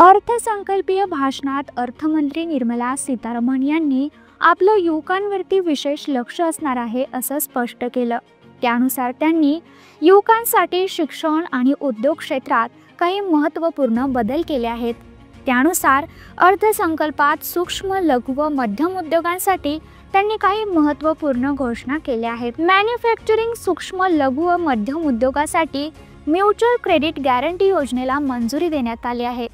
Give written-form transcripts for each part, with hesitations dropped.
अर्थसंकल्पीय भाषणात अर्थमंत्री निर्मला सीतारामन यांनी आपलं युवकांवरती विशेष लक्ष असणार आहे असं स्पष्ट केलं। त्यानुसार त्यांनी युवकांसाठी शिक्षण आणि उद्योग क्षेत्रात काही महत्त्वपूर्ण बदल केले आहेत। त्यानुसार अर्थसंकल्पात सूक्ष्म लघु व मध्यम उद्योगांसाठी त्यांनी काही महत्त्वपूर्ण घोषणा केल्या आहेत। मॅन्युफॅक्चरिंग सूक्ष्म लघु व मध्यम उद्योगासाठी म्युच्युअल क्रेडिट गॅरंटी योजनेला मंजुरी देण्यात आली आहे।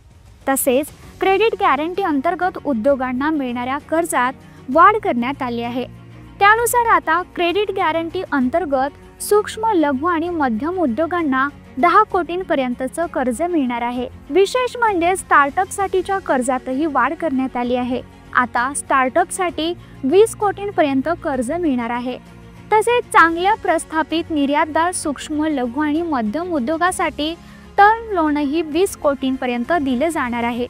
तसेच क्रेडिट गॅरंटी अंतर्गत उद्योगांना मिळणाऱ्या कर्जात वाढ करण्यात आली आहे। त्यानुसार आता क्रेडिट गॅरंटी अंतर्गत सूक्ष्म लघु आणि मध्यम उद्योगांना 10 कोटींपर्यंतचं कर्ज मिळणार आहे। विशेष म्हणजे स्टार्टअपसाठीच्या कर्जातही वाढ करण्यात आली आहे। आता स्टार्टअपसाठी 20 कोटींपर्यंत कर्ज मिळणार आहे। तसेच चांगल्या प्रस्थापित निर्यातदार सूक्ष्म लघु आणि मध्यम उद्योगासाठी टर्म लोनही 20 कोटींपर्यंत दिले जाणार आहे।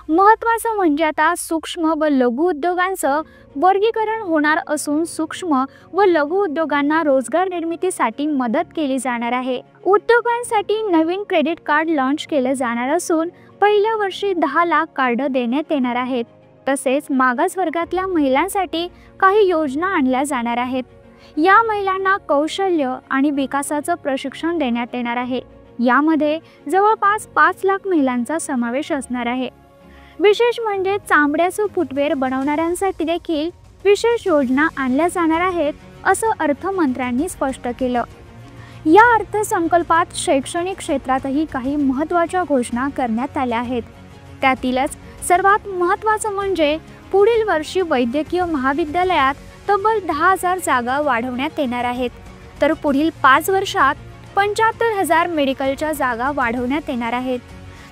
महत्त्वाचं म्हणजे आता सूक्ष्म व लघु उद्योगांचं वर्गीकरण होणार असून सूक्ष्म व लघु उद्योगांना रोजगार निर्मितीसाठी मदत केली जाणार आहे। उद्योगांसाठी नवीन क्रेडिट कार्ड लॉन्च केले जाणार असून पहिल्या वर्षी 10 लाख कार्ड देण्यात येणार आहेत। तसेच मागास वर्गातल्या महिलांसाठी काही योजना आणल्या जाणार आहेत। या महिलांना कौशल्य आणि विकासाचं प्रशिक्षण देण्यात येणार आहे। यामध्ये जवळपास 5 लाख महिलांचा समावेश असणार आहे। विशेष म्हणजे चामड्याचं फुटवेअर बनवणाऱ्यांसाठी देखील विशेष योजना आणल्या जाणार आहेत असं अर्थमंत्र्यांनी स्पष्ट केलं। या अर्थसंकल्पात शैक्षणिक क्षेत्रातही काही महत्त्वाच्या घोषणा करण्यात आल्या आहेत। त्यातीलच सर्वात महत्त्वाचं म्हणजे पुढील वर्षी वैद्यकीय महाविद्यालयात तब्बल 10,000 जागा वाढवण्यात येणार आहेत, तर पुढील 5 वर्षात 75,000 मेडिकलच्या जागा वाढवण्यात येणार आहेत।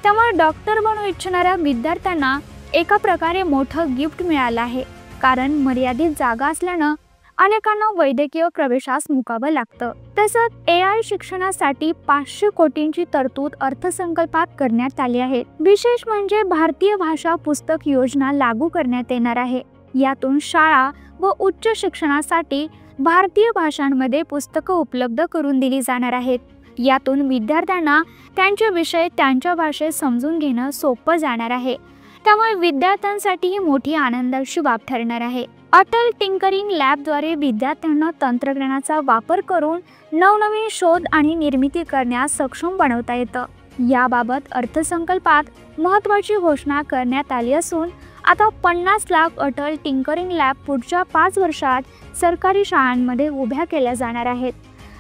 त्यामुळे डॉक्टर बनू इच्छिणाऱ्या विद्यार्थ्यांना एका प्रकारे मोठं गिफ्ट मिळालं आहे, कारण मर्यादित जागा असल्यानं अनेकांना वैद्यकीय प्रवेशास मुकावं लागतं। तसंच AI शिक्षणासाठी 500 कोटींची तरतूद अर्थसंकल्पात करण्यात आली आहे। विशेष म्हणजे भारतीय भाषा पुस्तक योजना लागू करण्यात येणार आहे। यातून शाळा व उच्च शिक्षणासाठी भारतीय भाषांमध्ये पुस्तकं उपलब्ध करून दिली जाणार आहेत। यातून विद्यार्थ्यांना त्यांचे विषय त्यांच्या भाषेत समजून घेणं सोपं जाणार आहे। त्यामुळे विद्यार्थ्यांसाठी ही मोठी आनंदाची बाब ठरणार आहे। अटल टिंकरिंग लॅबद्वारे विद्यार्थ्यांना तंत्रज्ञानाचा वापर करून नवनवीन शोध आणि निर्मिती करण्यास सक्षम बनवता येतं। याबाबत अर्थसंकल्पात महत्त्वाची घोषणा करण्यात आली असून आता 50 लाख अटल टिंकरिंग लॅब पुढच्या 5 वर्षात सरकारी शाळांमध्ये उभ्या केल्या जाणार आहेत।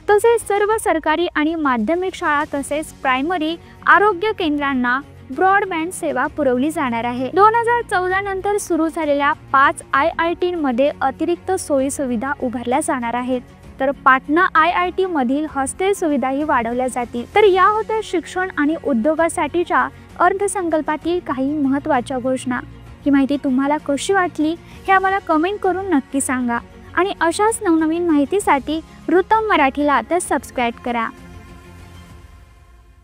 तसेच सर्व सरकारी आणि माध्यमिक शाळा तसेच प्रायमरी आरोग्य केंद्रांना ब्रॉडबँड सेवा पुरवली जाणार आहे। 2014 नंतर सुरू झालेल्या 5 IITमध्ये अतिरिक्त सोयी सुविधा उभारल्या जाणार आहेत, तर पाटणा IIT मधील हॉस्टेल सुविधाही वाढवल्या जातील। तर या होत्या शिक्षण आणि उद्योगासाठीच्या अर्थसंकल्पातील काही महत्त्वाच्या घोषणा। ही माहिती तुम्हाला कशी वाटली हे आम्हाला कमेंट करून नक्की सांगा आणि अशाच नवनवीन माहितीसाठी वृत्तम मराठीला आता सबस्क्राईब करा।